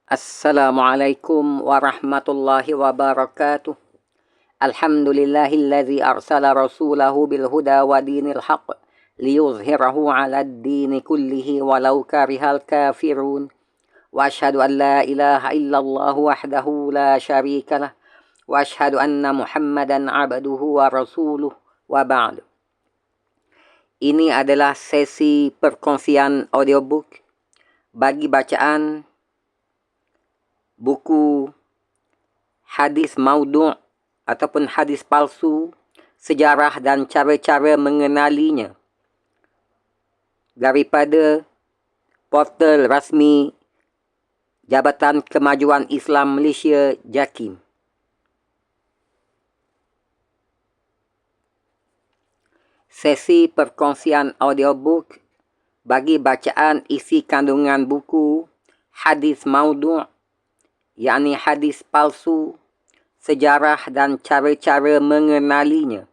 Assalamualaikum warahmatullahi wabarakatuh. Alhamdulillahilladzi arsala rasulahu bil huda wa dinil haqq liyuzhirahu 'alad dini kullihi walau karihal kafirun. Wa asyhadu an la ilaha illallah wahdahu la syarikalah wa asyhadu anna Muhammadan 'abduhu wa rasuluh wa ba'd. Ini adalah sesi perkongsian audiobook bagi bacaan buku hadis maudhu' ataupun hadis palsu, sejarah dan cara-cara mengenalinya daripada portal rasmi Jabatan Kemajuan Islam Malaysia JAKIM. Sesi perkongsian audiobook bagi bacaan isi kandungan buku hadis maudhu', yakni hadis palsu, sejarah dan cara-cara mengenalinya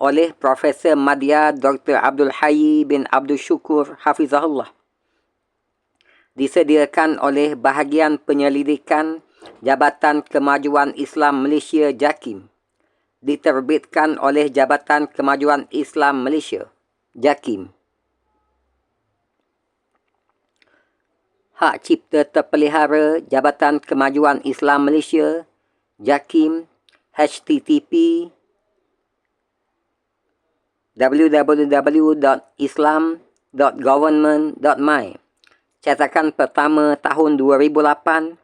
oleh Profesor Madya Dr. Abdul Hayy bin Abdul Syukur Hafizahullah. Disediakan oleh Bahagian Penyelidikan Jabatan Kemajuan Islam Malaysia JAKIM. Diterbitkan oleh Jabatan Kemajuan Islam Malaysia JAKIM. Hak Cipta Terpelihara Jabatan Kemajuan Islam Malaysia JAKIM, http www.islam.government.my. Cetakan pertama tahun 2008,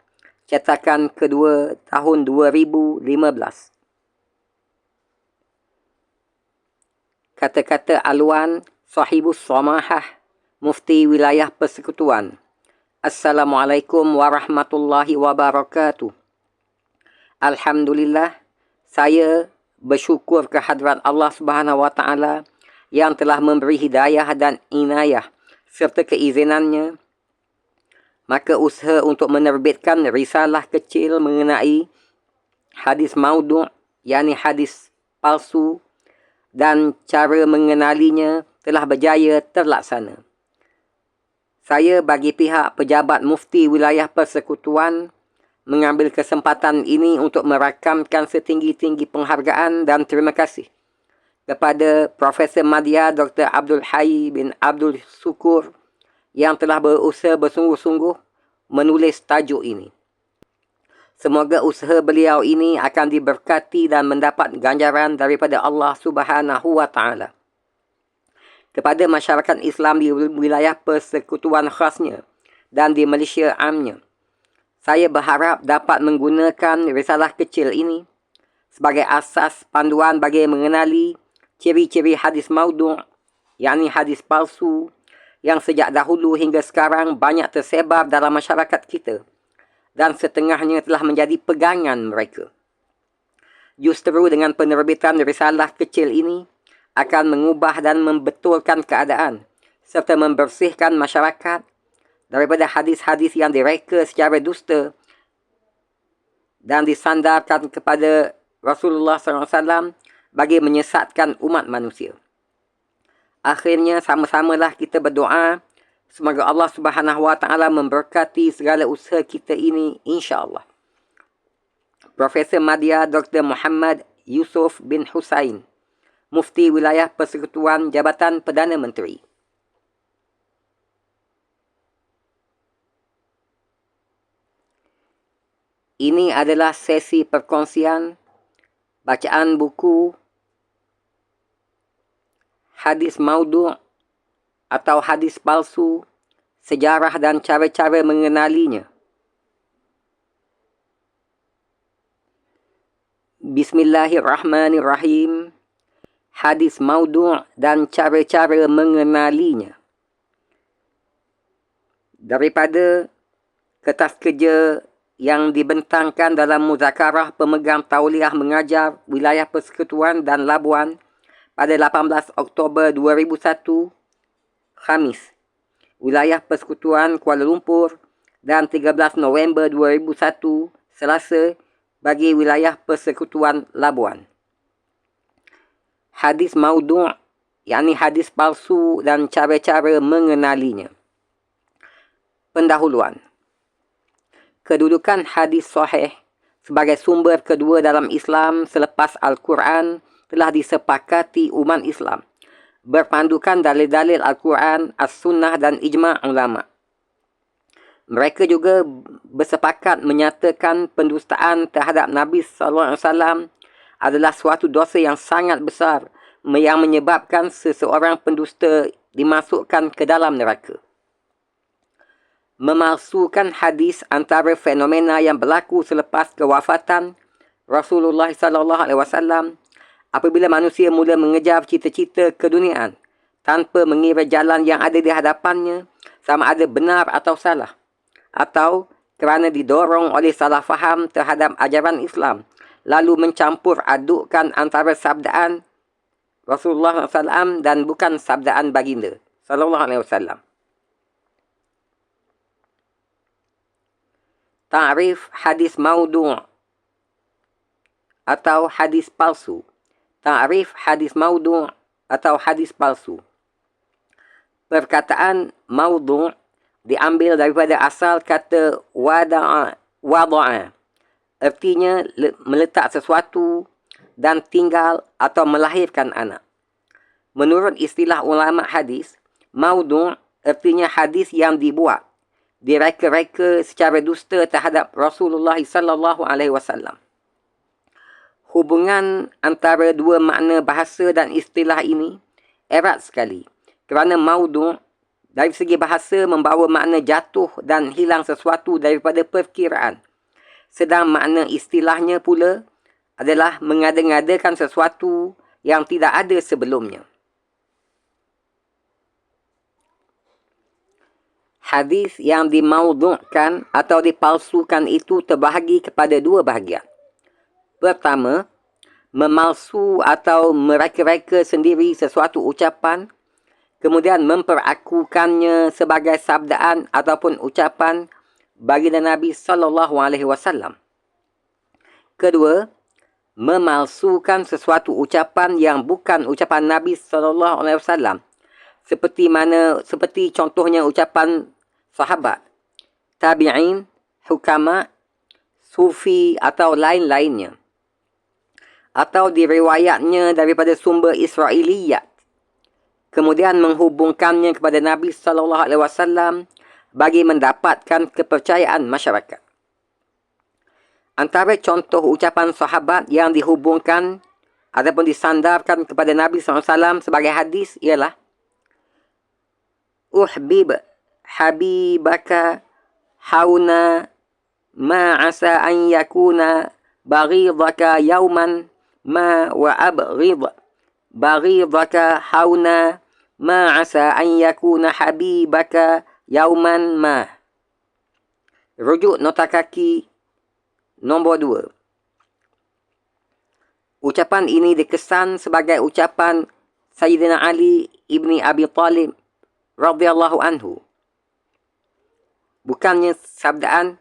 cetakan kedua tahun 2015. Kata-kata aluan Sahibus Samahah, Mufti Wilayah Persekutuan. Assalamualaikum warahmatullahi wabarakatuh. Alhamdulillah, saya bersyukur kehadrat Allah Subhanahu wa taala yang telah memberi hidayah dan inayah serta keizinannya. Maka usaha untuk menerbitkan risalah kecil mengenai hadis maudhu', yakni hadis palsu, dan cara mengenalinya telah berjaya terlaksana. Saya bagi pihak pejabat Mufti Wilayah Persekutuan mengambil kesempatan ini untuk merakamkan setinggi-tinggi penghargaan dan terima kasih kepada Profesor Madya Dr. Abdul Hayy bin Abdul Syukur yang telah berusaha bersungguh-sungguh menulis tajuk ini. Semoga usaha beliau ini akan diberkati dan mendapat ganjaran daripada Allah Subhanahu wa taala. Kepada masyarakat Islam di wilayah persekutuan khasnya dan di Malaysia amnya, saya berharap dapat menggunakan risalah kecil ini sebagai asas panduan bagi mengenali ciri-ciri hadis maudhu', yakni hadis palsu, yang sejak dahulu hingga sekarang banyak tersebar dalam masyarakat kita dan setengahnya telah menjadi pegangan mereka. Justru dengan penerbitan risalah kecil ini akan mengubah dan membetulkan keadaan serta membersihkan masyarakat daripada hadis-hadis yang direka secara dusta dan disandarkan kepada Rasulullah SAW bagi menyesatkan umat manusia. Akhirnya, sama-samalah kita berdoa semoga Allah Subhanahu wa taala memberkati segala usaha kita ini, insya-Allah. Profesor Madya Dr. Muhammad Yusuf bin Husain, Mufti Wilayah Persekutuan Jabatan Perdana Menteri. Ini adalah sesi perkongsian bacaan buku hadis maudhu' atau hadis palsu, sejarah dan cara-cara mengenalinya. Bismillahirrahmanirrahim. Hadis maudhu' dan cara-cara mengenalinya. Daripada kertas kerja yang dibentangkan dalam muzakarah pemegang tauliah mengajar wilayah Persekutuan dan Labuan pada 18 Oktober 2001, Khamis, wilayah Persekutuan Kuala Lumpur, dan 13 November 2001, Selasa, bagi wilayah Persekutuan Labuan. Hadis maudhu', yakni hadis palsu dan cara-cara mengenalinya. Pendahuluan. Kedudukan hadis sahih sebagai sumber kedua dalam Islam selepas Al-Quran telah disepakati umat Islam berpandukan dalil-dalil Al-Quran, As-Sunnah dan ijma' ulama'. Mereka juga bersepakat menyatakan pendustaan terhadap Nabi SAW adalah suatu dosa yang sangat besar yang menyebabkan seseorang pendusta dimasukkan ke dalam neraka. Memalsukan hadis antara fenomena yang berlaku selepas kewafatan Rasulullah SAW apabila manusia mula mengejar cita-cita keduniaan tanpa mengira jalan yang ada di hadapannya sama ada benar atau salah, atau kerana didorong oleh salah faham terhadap ajaran Islam, lalu mencampur adukkan antara sabdaan Rasulullah SAW dan bukan sabdaan baginda sallallahu alaihi wasallam. Ta'rif hadis maudhu' atau hadis palsu. Ta'rif hadis maudhu' atau hadis palsu. Perkataan maudhu' diambil daripada asal kata wada'a. Artinya meletak sesuatu dan tinggal atau melahirkan anak. Menurut istilah ulama hadis, maudhu' artinya hadis yang dibuat, direka-reka secara dusta terhadap Rasulullah sallallahu alaihi wasallam. Hubungan antara dua makna bahasa dan istilah ini erat sekali, kerana maudhu' dari segi bahasa membawa makna jatuh dan hilang sesuatu daripada perkiraan. Sedang makna istilahnya pula adalah mengada-ngadakan sesuatu yang tidak ada sebelumnya. Hadis yang dimaudhu'kan atau dipalsukan itu terbahagi kepada dua bahagian. Pertama, memalsu atau mereka-reka sendiri sesuatu ucapan, kemudian memperakukannya sebagai sabdaan ataupun ucapan baginda Nabi sallallahu alaihi wasallam. Kedua, memalsukan sesuatu ucapan yang bukan ucapan Nabi sallallahu alaihi wasallam, seperti contohnya ucapan sahabat, tabi'in, hukama, sufi atau lain-lainnya, atau diriwayatnya daripada sumber Israiliyat, kemudian menghubungkannya kepada Nabi SAW bagi mendapatkan kepercayaan masyarakat. Antara contoh ucapan sahabat yang dihubungkan ataupun disandarkan kepada Nabi SAW sebagai hadis ialah Uhbib habibaka hauna ma'asa an yakuna baghidaka yauman ma wa abghid baghidaka hauna ma'asa an yakuna habibaka yauman ma. Rujuk nota kaki nombor 2. Ucapan ini dikesan sebagai ucapan Sayyidina Ali ibni Abi Talib radhiyallahu anhu, bukannya sabdaan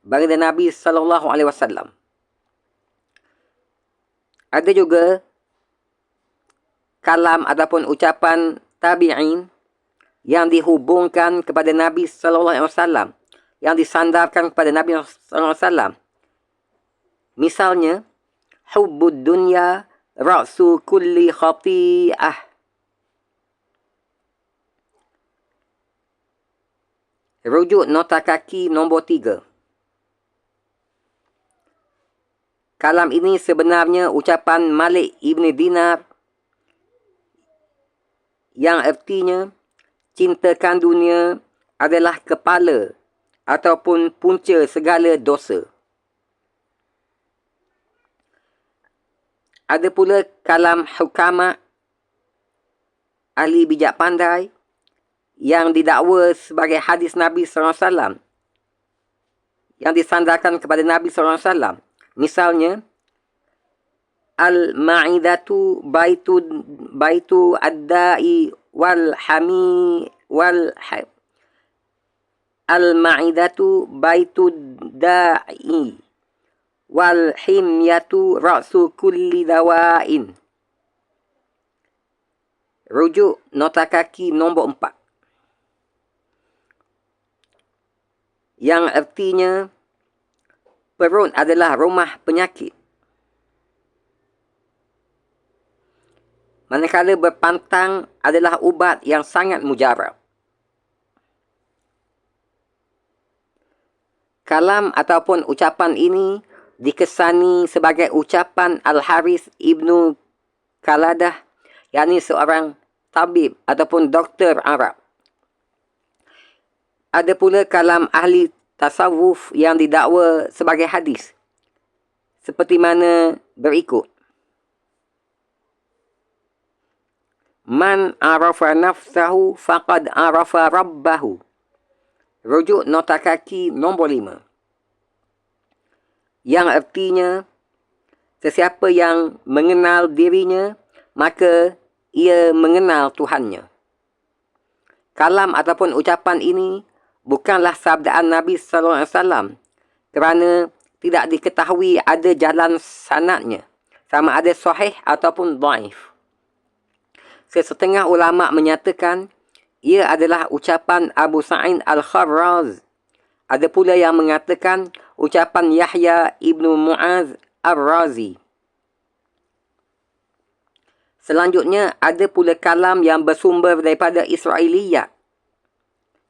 baginda Nabi sallallahu alaihi wasallam. Ada juga kalam ataupun ucapan tabi'in yang dihubungkan kepada Nabi sallallahu alaihi wasallam, yang disandarkan kepada Nabi sallallahu alaihi wasallam. Misalnya, hubbud dunya ra'su kulli khati'ah. Rujuk nota kaki nombor 3. Kalam ini sebenarnya ucapan Malik ibn Dinar yang artinya cintakan dunia adalah kepala ataupun punca segala dosa. Ada pula kalam hukama, ahli bijak pandai, yang didakwa sebagai hadis Nabi SAW, yang disandarkan kepada Nabi SAW. Misalnya, Al-Ma'idatu baitu ad-da'i Al-Ma'idatu baitu da'i wal himyatu ra'su kulli dawa'in. Rujuk nota kaki nombor 4. yang artinya perut adalah rumah penyakit. Manakala berpantang adalah ubat yang sangat mujarab. Kalam ataupun ucapan ini dikesani sebagai ucapan Al-Harith ibnu Kaladah, yakni seorang tabib ataupun doktor Arab. Ada pula kalam ahli tasawuf yang didakwa sebagai hadis, seperti mana berikut. Man arafa nafsahu faqad arafa rabbahu. Rujuk nota kaki nombor 5. Yang artinya, sesiapa yang mengenal dirinya, maka ia mengenal Tuhannya. Kalam ataupun ucapan ini bukanlah sabdaan Nabi SAW kerana tidak diketahui ada jalan sanadnya, sama ada sahih ataupun dhaif. Sesetengah ulama' menyatakan ia adalah ucapan Abu Sa'id Al-Kharraz. Ada pula yang mengatakan ucapan Yahya ibnu Mu'az Ar-Razi. Selanjutnya, ada pula kalam yang bersumber daripada Israiliyat.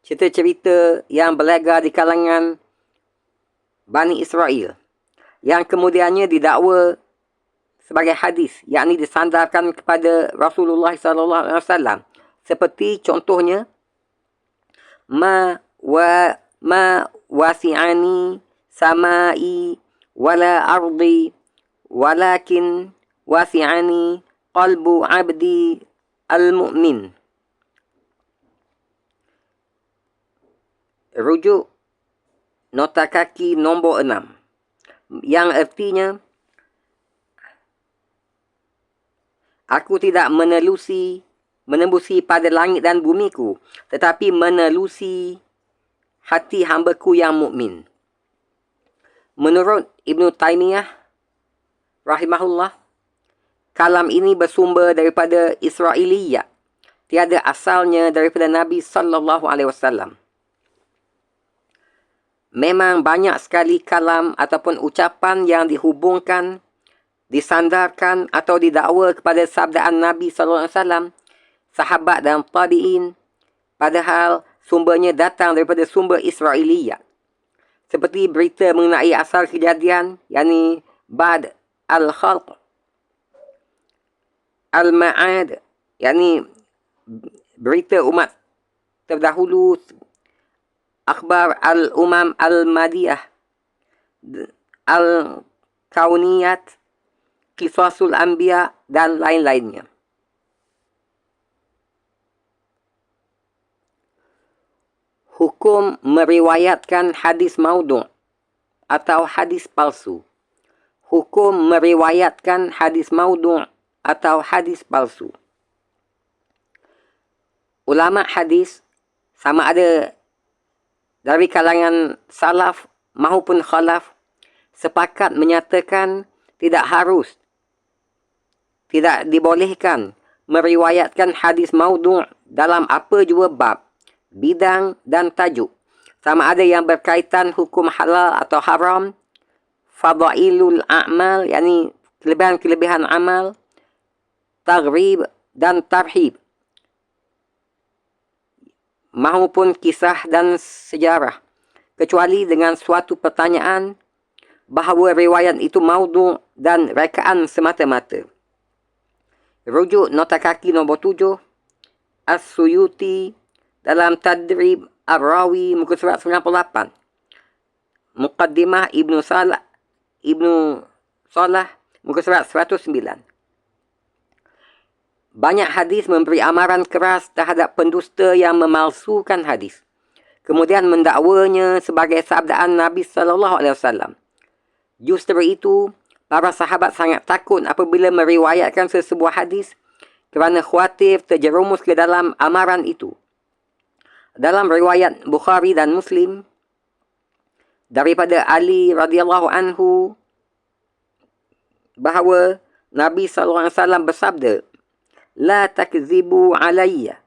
Cerita-cerita yang berlegar di kalangan Bani Israel, yang kemudiannya didakwa sebagai hadis, yakni disandarkan kepada Rasulullah SAW. Seperti contohnya, ma wasi'ani samai wala ardi walakin wasi'ani qalbu abdi al-mu'min. Rujuk nota kaki nombor 6. Yang artinya, aku tidak menembusi pada langit dan bumiku, tetapi menelusi hati hambaku yang mukmin. Menurut Ibnu Taimiyah rahimahullah, kalam ini bersumber daripada Israiliyat, tiada asalnya daripada Nabi SAW. Memang banyak sekali kalam ataupun ucapan yang dihubungkan, disandarkan atau didakwa kepada sabdaan Nabi SAW, sahabat dan tabi'in, padahal sumbernya datang daripada sumber Israiliyat. Seperti berita mengenai asal kejadian, yakni Ba'd al-Khalq, Al-Ma'ad, yakni berita umat terdahulu, akhbar al-umam al-madiyah, al-kauniyat, Qisasul Anbiya dan lain-lainnya. Hukum meriwayatkan hadis maudhu' atau hadis palsu. Hukum meriwayatkan hadis maudhu' atau hadis palsu. Ulama hadis, sama ada dari kalangan salaf maupun khalaf, sepakat menyatakan tidak dibolehkan meriwayatkan hadis maudhu' dalam apa jua bab, bidang dan tajuk, sama ada yang berkaitan hukum halal atau haram, fadailul a'mal, yakni kelebihan-kelebihan amal, taghrib dan tarhib, maupun kisah dan sejarah, kecuali dengan suatu pertanyaan bahawa riwayat itu maudhu' dan rekaan semata-mata. Rujuk nota kaki nombor 7, As-Suyuti dalam Tadrib Ar-Rawi muka surat 98. Muqaddimah Ibnu Salah muka surat 109. Banyak hadis memberi amaran keras terhadap pendusta yang memalsukan hadis, kemudian mendakwanya sebagai sabdaan Nabi SAW. Justru itu, para sahabat sangat takut apabila meriwayatkan sesebuah hadis kerana khawatir terjerumus ke dalam amaran itu. Dalam riwayat Bukhari dan Muslim, daripada Ali radhiyallahu anhu, bahawa Nabi SAW bersabda, "La takzibu alayya,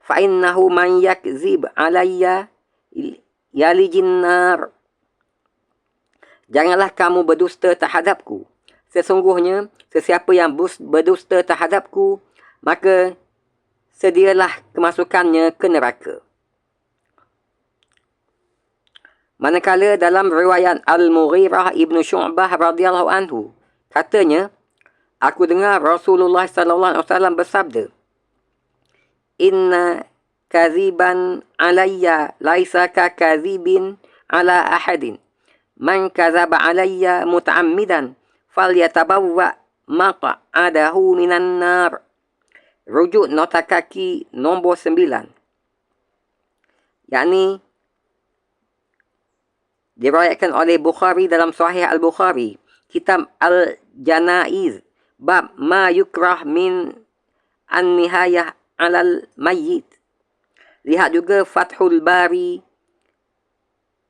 fa innahu man yakzib alayya yalijin nar. Janganlah kamu berdusta terhadapku. Sesungguhnya, sesiapa yang berdusta terhadapku, maka sedialah kemasukannya ke neraka. Manakala dalam riwayat Al-Mughirah Ibn Syu'bah radhiyallahu anhu, katanya, aku dengar Rasulullah sallallahu alaihi wasallam bersabda, Inna kaziban alayya laisa ka kazibin ala ahadin. Man kazaba alayya muta'ammidan falyatabawwa maq'adahu minan nar. Rujuk nota kaki nombor 9. Yakni diriwayatkan oleh Bukhari dalam Sahih Al-Bukhari, kitab Al-Janaiz, bab ma yukrah min an-nihayah 'alal mayyit. Lihat juga Fathul Bari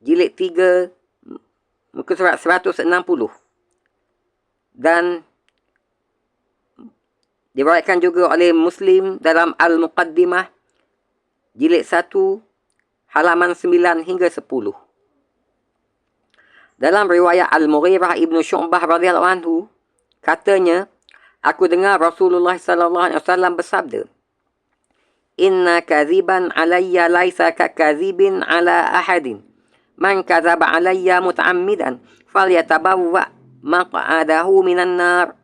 jilid 3 muka surat 160. Dan diriwayatkan juga oleh Muslim dalam Al-Muqaddimah jilid 1 halaman 9 hingga 10. Dalam riwayat Al-Mughirah Ibn Syu'bah radhiyallahu anhu, katanya, aku dengar Rasulullah sallallahu alaihi wasallam bersabda, Inna kaziban alayya laisa ka kazibin ala ahadin. Man kazaba alayya muta'ammidan falyatabawwa maq'adahu minan nar.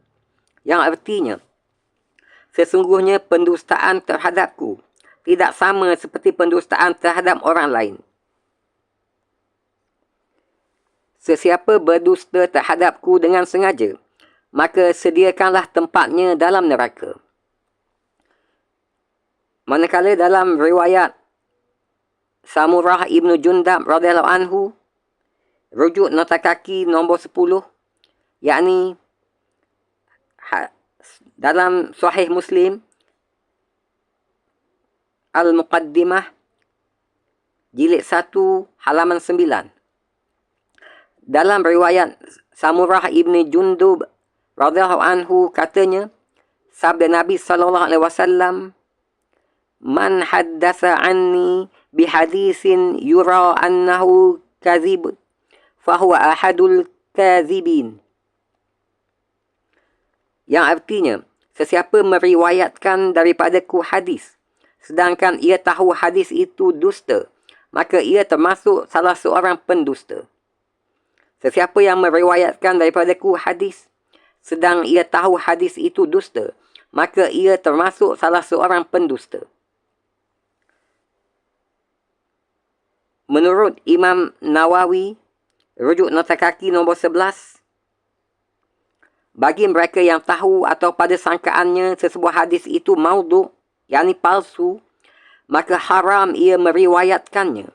Yang artinya, sesungguhnya pendustaan terhadapku tidak sama seperti pendustaan terhadap orang lain. Sesiapa berdusta terhadapku dengan sengaja, maka sediakanlah tempatnya dalam neraka. Manakala dalam riwayat Samurah Ibn Jundab radhiyallahu anhu, rujuk nota kaki nombor 10, yakni dalam Sahih Muslim Al-Muqaddimah jilid 1 halaman 9. Dalam riwayat Samurah Ibn Jundub radhiyallahu anhu, katanya, sabda Nabi sallallahu alaihi wasallam, Man haddasa anni bihadithin yura annahu kazib, fahuwa ahadul kazibin. Yang artinya, sesiapa meriwayatkan daripadaku hadis, sedangkan ia tahu hadis itu dusta, maka ia termasuk salah seorang pendusta. Sesiapa yang meriwayatkan daripadaku hadis, sedang ia tahu hadis itu dusta, maka ia termasuk salah seorang pendusta. Menurut Imam Nawawi, rujuk nota kaki nombor 11, bagi mereka yang tahu atau pada sangkaannya sesebuah hadis itu maudhu', yakni palsu, maka haram ia meriwayatkannya.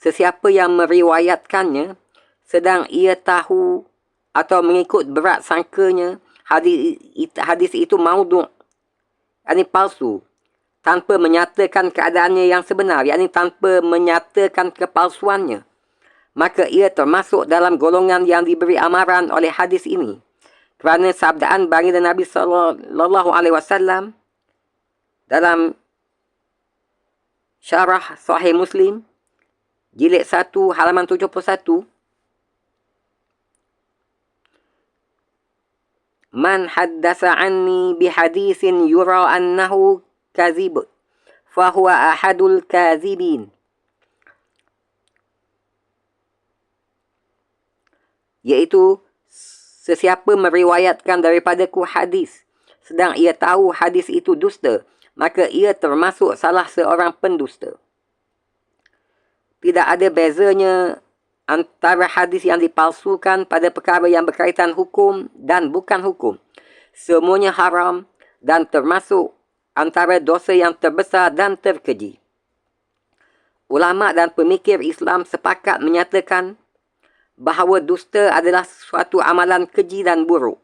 Sesiapa yang meriwayatkannya, sedang ia tahu atau mengikut berat sangkanya hadis itu maudhu', yakni palsu, tanpa menyatakan keadaannya yang sebenar, yakni tanpa menyatakan kepalsuannya, maka ia termasuk dalam golongan yang diberi amaran oleh hadis ini. Kerana sabdaan baginda Nabi sallallahu alaihi wasallam dalam Syarah Sahih Muslim jilid 1 halaman 71, Man haddasa anni bihadithin yura annahu kazib, fahuwa ahadul kazibin. Iaitu, sesiapa meriwayatkan daripadaku hadis, sedang ia tahu hadis itu dusta, maka ia termasuk salah seorang pendusta. Tidak ada bezanya antara hadis yang dipalsukan pada perkara yang berkaitan hukum dan bukan hukum. Semuanya haram dan termasuk antara dosa yang terbesar dan terkeji. Ulama dan pemikir Islam sepakat menyatakan bahawa dusta adalah suatu amalan keji dan buruk,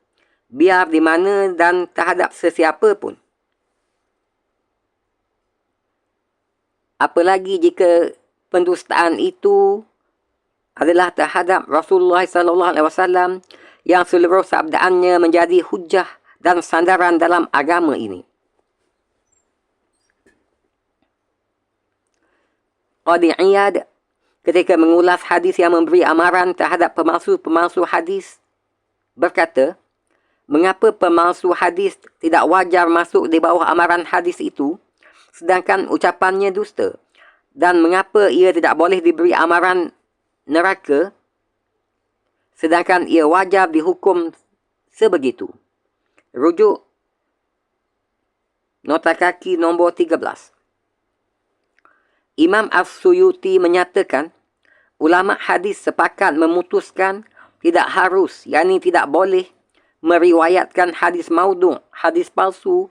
biar di mana dan terhadap sesiapa pun. Apalagi jika pendustaan itu adalah terhadap Rasulullah sallallahu alaihi wasallam yang seluruh sabdaannya menjadi hujah dan sandaran dalam agama ini. Qadi Iyad ketika mengulas hadis yang memberi amaran terhadap pemalsu-pemalsu hadis, berkata, mengapa pemalsu hadis tidak wajar masuk di bawah amaran hadis itu, sedangkan ucapannya dusta? Dan mengapa ia tidak boleh diberi amaran neraka, sedangkan ia wajar dihukum sebegitu? Rujuk nota kaki nombor 13. Imam As-Suyuti menyatakan, ulama hadis sepakat memutuskan tidak harus, yakni tidak boleh meriwayatkan hadis maudhu', hadis palsu,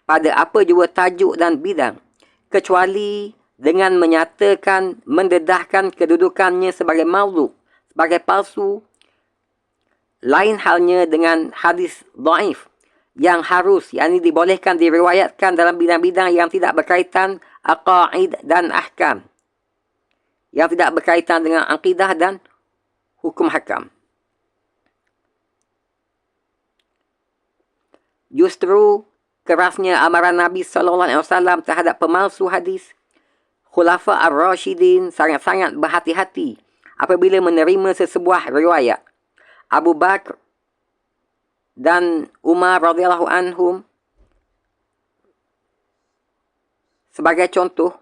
pada apa jua tajuk dan bidang, kecuali dengan menyatakan, mendedahkan kedudukannya sebagai maudhu', sebagai palsu. Lain halnya dengan hadis dhaif, yang harus, yakni dibolehkan diriwayatkan dalam bidang-bidang yang tidak berkaitan aqaid dan ahkam, yang tidak berkaitan dengan akidah dan hukum hakam. Justru kerasnya amaran Nabi SAW terhadap pemalsu hadis, Khulafa ar-Rashidin sangat-sangat berhati-hati apabila menerima sesebuah riwayat. Abu Bakar dan Umar radhiyallahu anhum sebagai contoh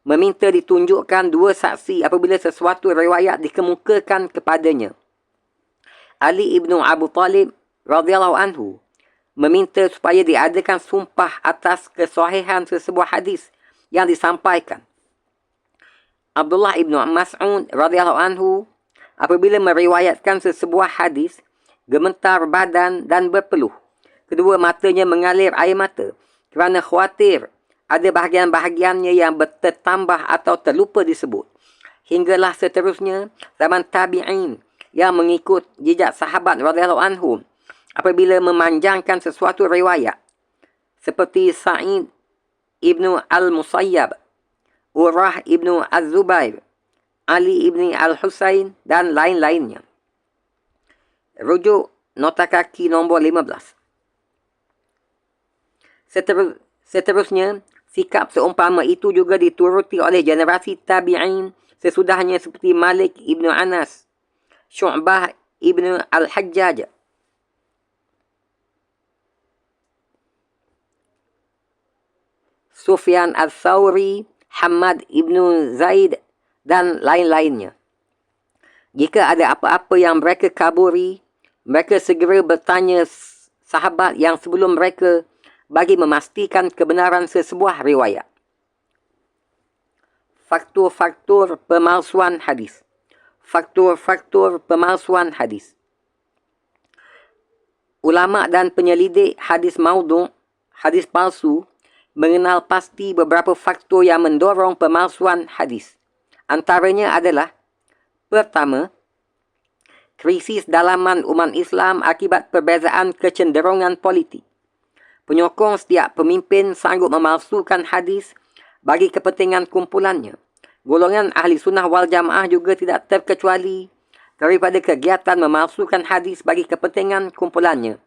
meminta ditunjukkan dua saksi apabila sesuatu riwayat dikemukakan kepadanya. Ali ibnu Abu Talib radhiyallahu anhu meminta supaya diadakan sumpah atas kesahihan sesebuah hadis yang disampaikan. Abdullah ibnu Mas'ud radhiyallahu anhu apabila meriwayatkan sesebuah hadis, gemetar badan dan berpeluh. Kedua matanya mengalir air mata kerana khawatir ada bahagian-bahagiannya yang tertambah atau terlupa disebut. Hinggalah seterusnya zaman tabi'in yang mengikut jejak sahabat radhiyallahu anhum apabila memanjangkan sesuatu riwayat seperti Sa'id ibnu al-Musayyab, Urah ibnu az-Zubair, Ali ibni al-Husain dan lain-lainnya. Rujuk nota kaki nombor 15. Seterusnya, sikap seumpama itu juga dituruti oleh generasi tabi'in sesudahnya seperti Malik ibnu Anas, Syu'bah ibnu al-Hajjaj, Sufyan al-Thawri, Hamad ibnu Zaid, dan lain-lainnya. Jika ada apa-apa yang mereka kaburi, mereka segera bertanya sahabat yang sebelum mereka bagi memastikan kebenaran sesebuah riwayat. Faktor-faktor pemalsuan hadis. Faktor-faktor pemalsuan hadis. Ulama dan penyelidik hadis maudhu', hadis palsu, mengenal pasti beberapa faktor yang mendorong pemalsuan hadis. Antaranya adalah, pertama, krisis dalaman umat Islam akibat perbezaan kecenderungan politik. Penyokong setiap pemimpin sanggup memalsukan hadis bagi kepentingan kumpulannya. Golongan ahli sunnah wal jamaah juga tidak terkecuali daripada kegiatan memalsukan hadis bagi kepentingan kumpulannya.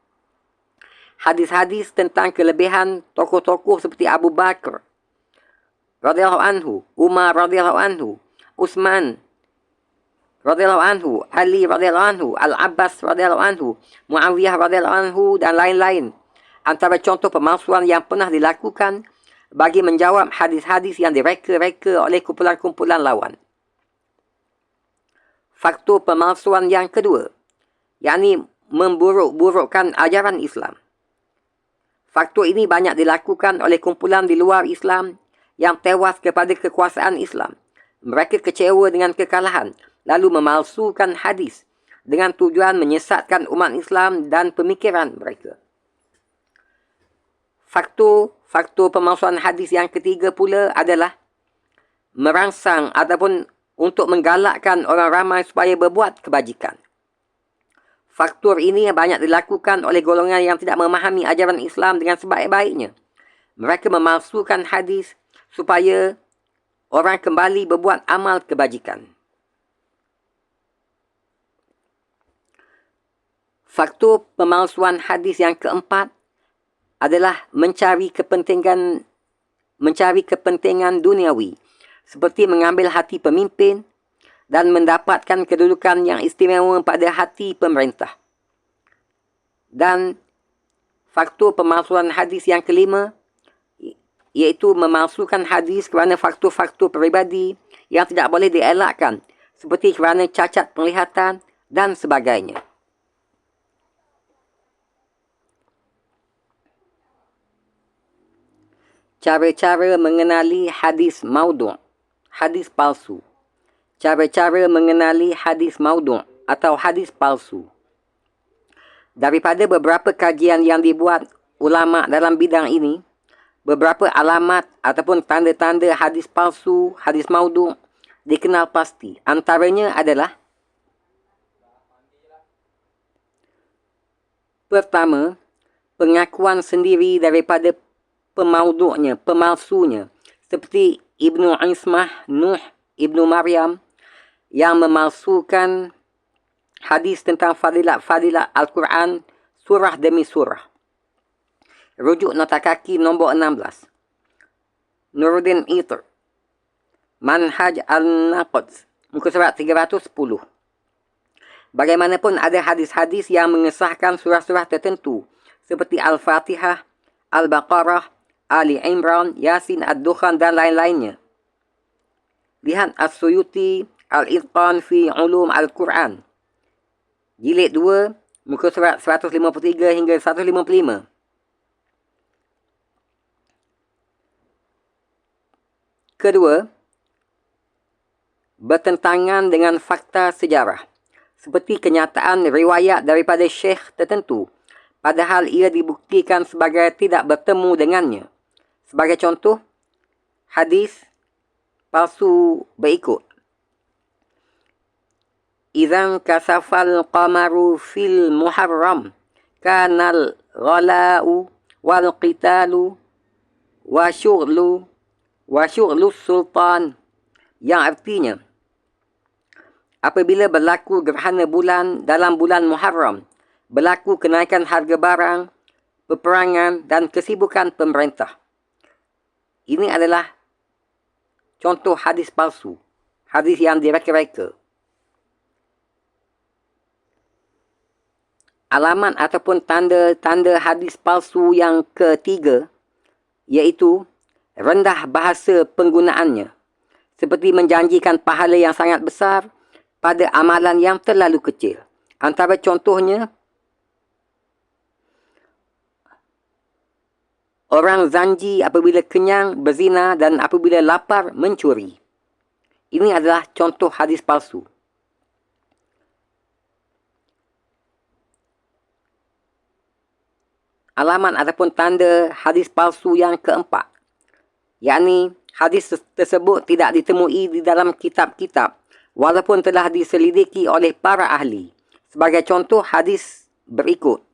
Hadis-hadis tentang kelebihan tokoh-tokoh seperti Abu Bakar radhiyallahu anhu, Umar radhiyallahu anhu, Utsman radhiyallahu anhu, Ali radhiyallahu anhu, Al-Abbas radhiyallahu anhu, Muawiyah radhiyallahu anhu dan lain-lain antara contoh pemalsuan yang pernah dilakukan bagi menjawab hadis-hadis yang direka-reka oleh kumpulan-kumpulan lawan. Faktor pemalsuan yang kedua, yakni memburuk-burukkan ajaran Islam. Faktor ini banyak dilakukan oleh kumpulan di luar Islam yang tewas kepada kekuasaan Islam. Mereka kecewa dengan kekalahan, lalu memalsukan hadis dengan tujuan menyesatkan umat Islam dan pemikiran mereka. Faktor pemalsuan hadis yang ketiga pula adalah merangsang ataupun untuk menggalakkan orang ramai supaya berbuat kebajikan. Faktor ini banyak dilakukan oleh golongan yang tidak memahami ajaran Islam dengan sebaik-baiknya. Mereka memalsukan hadis supaya orang kembali berbuat amal kebajikan. Faktor pemalsuan hadis yang keempat adalah mencari kepentingan duniawi, seperti mengambil hati pemimpin dan mendapatkan kedudukan yang istimewa pada hati pemerintah. Dan faktor pemalsuan hadis yang kelima, iaitu memalsukan hadis kerana faktor-faktor peribadi yang tidak boleh dielakkan, seperti kerana cacat penglihatan dan sebagainya. Cara-cara mengenali hadis maudhu', hadis palsu. Cara-cara mengenali hadis maudhu' atau hadis palsu. Daripada beberapa kajian yang dibuat ulama dalam bidang ini, beberapa alamat ataupun tanda-tanda hadis palsu, hadis maudhu' dikenal pasti. Antaranya adalah: pertama, pengakuan sendiri daripada pemaudhu'nya, pemalsunya, seperti Ibnu Ismah, Nuh, Ibnu Maryam, yang memalsukan hadis tentang fadilat Al-Quran surah demi surah. Rujuk nota kaki nombor 16. Nuruddin Itr, Manhaj Al-Naqd, muka surat 310. Bagaimanapun ada hadis-hadis yang mengesahkan surah-surah tertentu seperti Al-Fatihah, Al-Baqarah, Ali Imran, Yasin, Ad-Dukhan dan lain-lainnya. Lihat As-Suyuti, Al-Itqan fi Ulum Al-Quran, jilid 2, muka surat 153 hingga 155. Kedua, bertentangan dengan fakta sejarah, seperti kenyataan riwayat daripada syekh tertentu, padahal ia dibuktikan sebagai tidak bertemu dengannya. Sebagai contoh, hadis palsu berikut: Idzan kasafal qamaru fil muharram kanal ghala'u wal qitalu wa syughlu sultan, yang artinya, apabila berlaku gerhana bulan dalam bulan Muharram, berlaku kenaikan harga barang, peperangan dan kesibukan pemerintah. Ini adalah contoh hadis palsu, hadis yang direka-reka. Alamat ataupun tanda-tanda hadis palsu yang ketiga, iaitu rendah bahasa penggunaannya, seperti menjanjikan pahala yang sangat besar pada amalan yang terlalu kecil. Antara contohnya, orang zanji apabila kenyang berzina dan apabila lapar mencuri. Ini adalah contoh hadis palsu. Alamat ataupun tanda hadis palsu yang keempat, yakni hadis tersebut tidak ditemui di dalam kitab-kitab walaupun telah diselidiki oleh para ahli. Sebagai contoh, hadis berikut,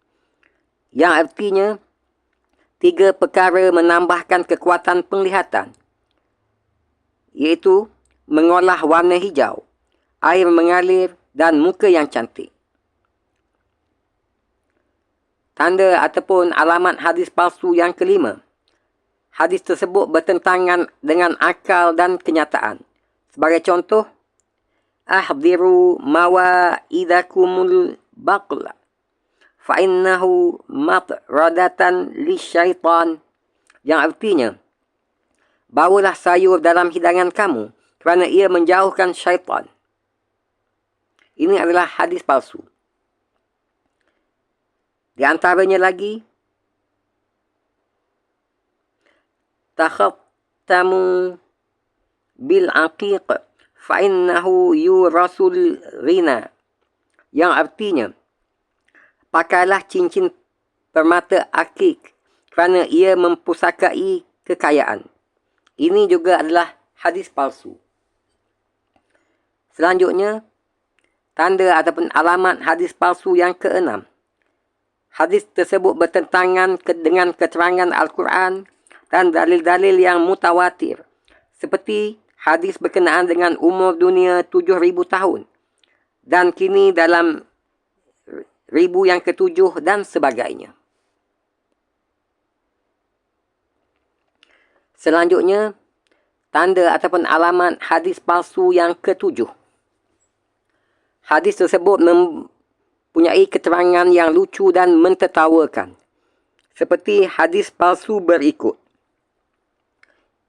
yang artinya 3 perkara menambahkan kekuatan penglihatan, iaitu mengolah warna hijau, air mengalir dan muka yang cantik. Tanda ataupun alamat hadis palsu yang kelima, hadis tersebut bertentangan dengan akal dan kenyataan. Sebagai contoh, ahdiru mawaidakumul baqla fa'innahu matradatan lisyaitan, yang artinya, bawalah sayur dalam hidangan kamu kerana ia menjauhkan syaitan. Ini adalah hadis palsu. Di antaranya lagi, takhattamu bil aqiq fa'innahu yurasul ghina, yang artinya, pakailah cincin permata akik kerana ia mempusakai kekayaan. Ini juga adalah hadis palsu. Selanjutnya, tanda ataupun alamat hadis palsu yang keenam, hadis tersebut bertentangan dengan keterangan Al-Quran dan dalil-dalil yang mutawatir, seperti hadis berkenaan dengan umur dunia 7,000 tahun dan kini dalam 1000 yang ke-7 dan sebagainya. Selanjutnya, tanda ataupun alamat hadis palsu yang ke-7, Hadis tersebut mempunyai keterangan yang lucu dan mentertawakan. Seperti hadis palsu berikut.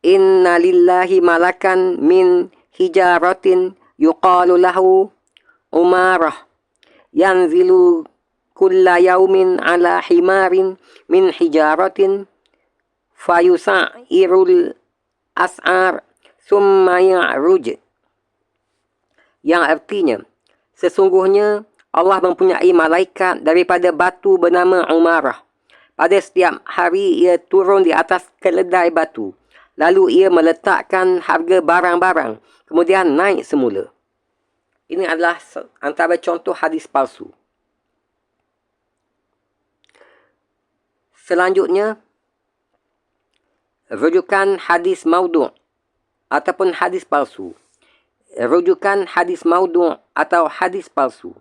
Inna lillahi malakan min hijaratin yuqalu lahu umarah yanzilu kulla yaumin ala himarin min hijaratin fayusa'irul as'ar summa ya'ruj. Yang artinya, sesungguhnya Allah mempunyai malaikat daripada batu bernama Umarah. Pada setiap hari ia turun di atas keledai batu. Lalu ia meletakkan harga barang-barang. Kemudian naik semula. Ini adalah antara contoh hadis palsu. Selanjutnya, rujukan hadis maudhu' ataupun hadis palsu. Rujukan hadis maudhu' atau hadis palsu.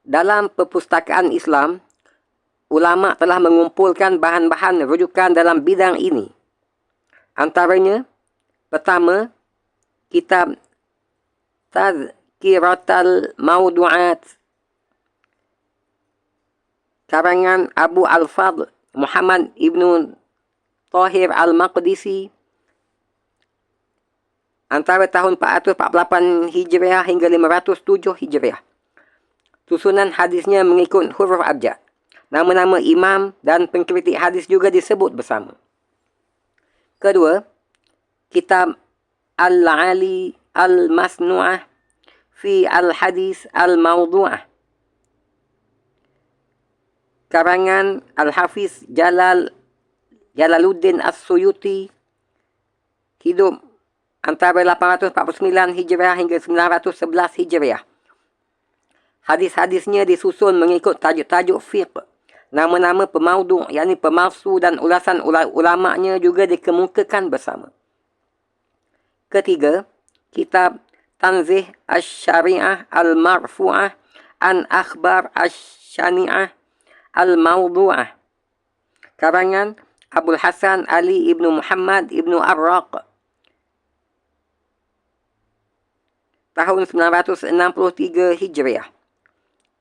Dalam perpustakaan Islam, ulama telah mengumpulkan bahan-bahan rujukan dalam bidang ini. Antaranya, pertama, kitab Tazkiratul Maudhu'at karangan Abu Al-Fadl Muhammad Ibn Tahir Al-Maqdisi antara tahun 448 Hijriah hingga 507 Hijriah. Susunan hadisnya mengikut huruf abjad. Nama-nama imam dan pengkritik hadis juga disebut bersama. Kedua, kitab Al-Ali Al-Masnu'ah fi Al-Hadis Al-Mawdu'ah karangan Al-Hafiz Jalaluddin As-Suyuti, hidup antara 849 Hijriah hingga 911 Hijriah. Hadis-hadisnya disusun mengikut tajuk-tajuk fiqh. Nama-nama pemaudhu', yakni pemalsu, dan ulasan ulama'nya juga dikemukakan bersama. Ketiga, kitab Tanzih Asy-Syari'ah Al-Marfu'ah an Akhbar Asy-Syani'ah Al-Mawdu'ah karangan Abul Hasan Ali ibnu Muhammad ibnu Arraq tahun 963 Hijriah.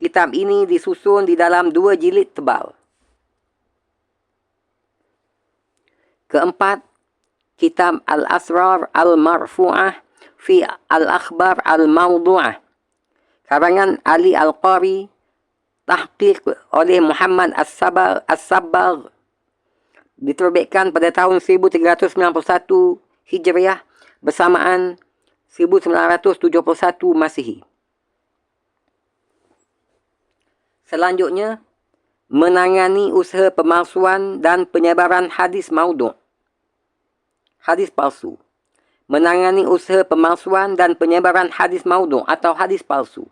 Kitab ini disusun di dalam 2 jilid tebal. Keempat, kitab Al-Asrar Al-Marfu'ah fi Al-Akhbar Al-Mawdu'ah karangan Ali Al-Qari, tahqiq oleh Muhammad As-Sabbagh, diterbitkan pada tahun 1391 Hijriah bersamaan 1971 Masihi. Selanjutnya, menangani usaha pemalsuan dan penyebaran hadis maudhu'. Hadis palsu. Menangani usaha pemalsuan dan penyebaran hadis maudhu' atau hadis palsu.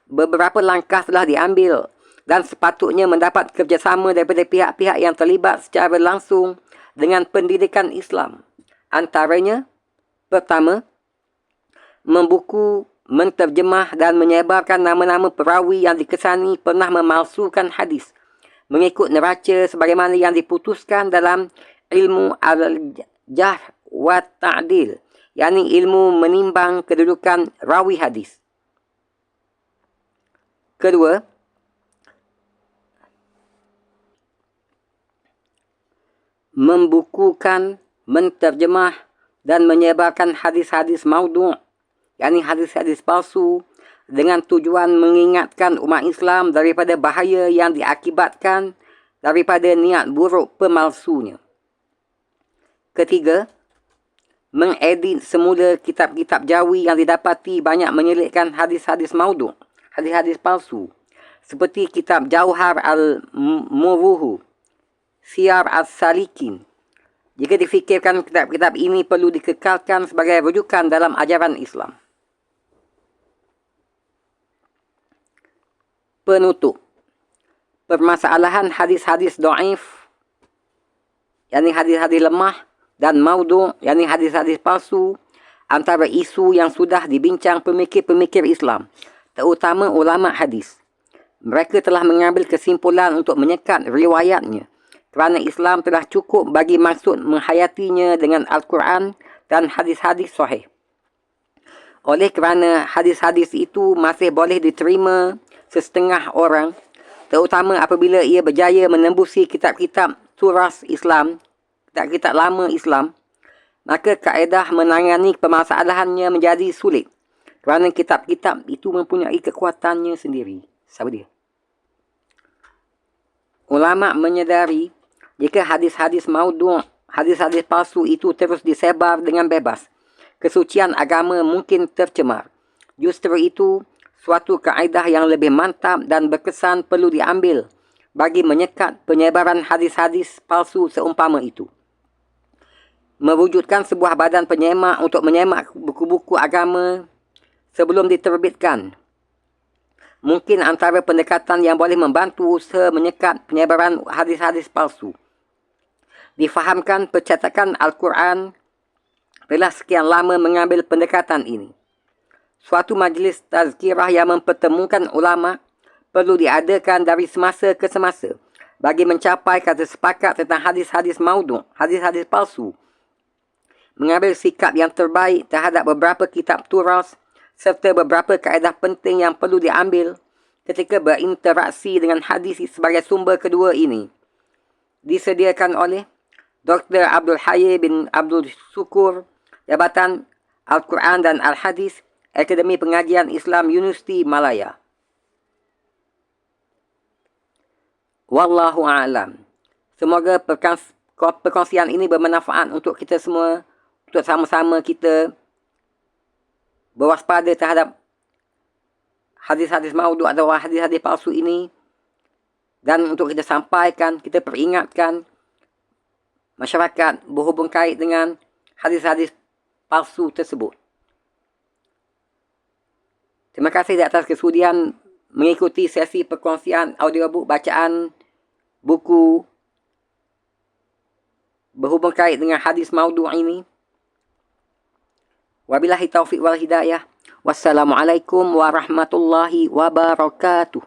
Beberapa langkah telah diambil dan sepatutnya mendapat kerjasama daripada pihak-pihak yang terlibat secara langsung dengan pendidikan Islam. Antaranya, pertama, membuku, menterjemah dan menyebarkan nama-nama perawi yang dikesani pernah memalsukan hadis mengikut neraca sebagaimana yang diputuskan dalam ilmu al-jarh wa ta'dil, yakni ilmu menimbang kedudukan rawi hadis. Kedua, membukukan, menterjemah dan menyebarkan hadis-hadis maudhu', yakni hadis-hadis palsu, dengan tujuan mengingatkan umat Islam daripada bahaya yang diakibatkan daripada niat buruk pemalsunya. Ketiga, mengedit semula kitab-kitab Jawi yang didapati banyak menyelitkan hadis-hadis maudhu', hadis-hadis palsu, seperti kitab Jauhar Al-Muruhu, Siyar As-Salikin. Jika difikirkan kitab-kitab ini perlu dikekalkan sebagai rujukan dalam ajaran Islam. Penutup. Permasalahan hadis-hadis dhaif, yakni hadis-hadis lemah, dan maudhu', yakni hadis-hadis palsu, antara isu yang sudah dibincang pemikir-pemikir Islam, terutama ulama hadis. Mereka telah mengambil kesimpulan untuk menyekat riwayatnya, kerana Islam telah cukup bagi maksud menghayatinya dengan Al-Quran dan hadis-hadis sahih. oleh kerana hadis-hadis itu masih boleh diterima sesetengah orang, terutama apabila ia berjaya menembusi kitab-kitab turas Islam, kitab-kitab lama Islam, maka kaedah menangani permasalahannya menjadi sulit kerana kitab-kitab itu mempunyai kekuatannya sendiri. Siapa dia? Ulama menyedari jika hadis-hadis maudhu', hadis-hadis palsu itu terus disebar dengan bebas, kesucian agama mungkin tercemar. Justru itu, suatu kaedah yang lebih mantap dan berkesan perlu diambil bagi menyekat penyebaran hadis-hadis palsu seumpama itu. Mewujudkan sebuah badan penyemak untuk menyemak buku-buku agama sebelum diterbitkan. Mungkin antara pendekatan yang boleh membantu usaha menyekat penyebaran hadis-hadis palsu. Difahamkan percetakan Al-Quran telah sekian lama mengambil pendekatan ini. Suatu majlis tazkirah yang mempertemukan ulama perlu diadakan dari semasa ke semasa bagi mencapai kata sepakat tentang hadis-hadis maudhu', hadis-hadis palsu. Mengambil sikap yang terbaik terhadap beberapa kitab turas serta beberapa kaedah penting yang perlu diambil ketika berinteraksi dengan hadis sebagai sumber kedua ini. Disediakan oleh Dr. Abdul Hayy bin Abdul Syukur, Jabatan Al-Quran dan Al-Hadis, Akademi Pengajian Islam Universiti Malaya. Wallahu a'lam. Semoga perkongsian ini bermanfaat untuk kita semua, untuk sama-sama kita berwaspada terhadap hadis-hadis maudhu' atau hadis-hadis palsu ini, dan untuk kita sampaikan, kita peringatkan masyarakat berhubung kait dengan hadis-hadis palsu tersebut. Terima kasih di atas kesudian mengikuti sesi perkongsian audiobook bacaan buku berhubung kait dengan hadis maudhu' ini. Wabillahi taufiq wal hidayah. Wassalamualaikum warahmatullahi wabarakatuh.